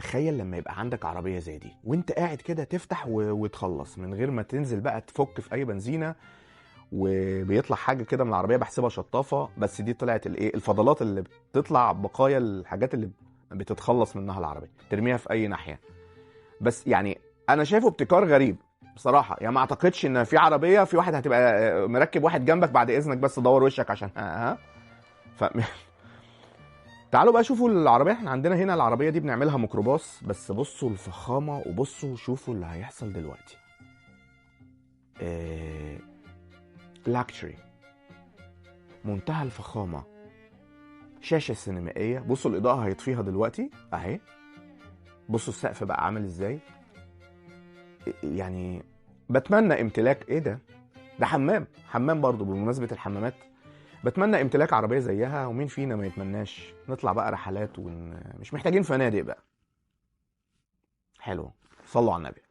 تخيل لما يبقى عندك عربيه زي دي وانت قاعد كده تفتح وتخلص من غير ما تنزل بقى تفك في اي بنزينه، وبيطلع حاجه كده من العربيه بحسبها شطافه، بس دي طلعت الايه، الفضلات اللي بتطلع، بقايا الحاجات اللي بتتخلص منها العربيه، ترميها في اي ناحيه. بس يعني انا شايفه ابتكار غريب بصراحه، يعني ما اعتقدش ان في عربيه في واحد هتبقى مركب واحد جنبك بعد اذنك بس دور وشك عشان ها ف... تعالوا بقى شوفوا العربيه. احنا عندنا هنا العربيه دي بنعملها ميكروباص، بس بصوا الفخامه وبصوا شوفوا اللي هيحصل دلوقتي. لاكشري، منتهى الفخامه، شاشه سينمائيه، بصوا الاضاءه هيطفيها دلوقتي اهي، بصوا السقف بقى عامل ازاي. يعني بتمنى امتلاك، ايه ده حمام برضو بمناسبه الحمامات، بتمنى امتلاك عربيه زيها، ومين فينا ما يتمناش نطلع بقى رحلات مش محتاجين فنادق بقى. حلو، صلوا على النبي.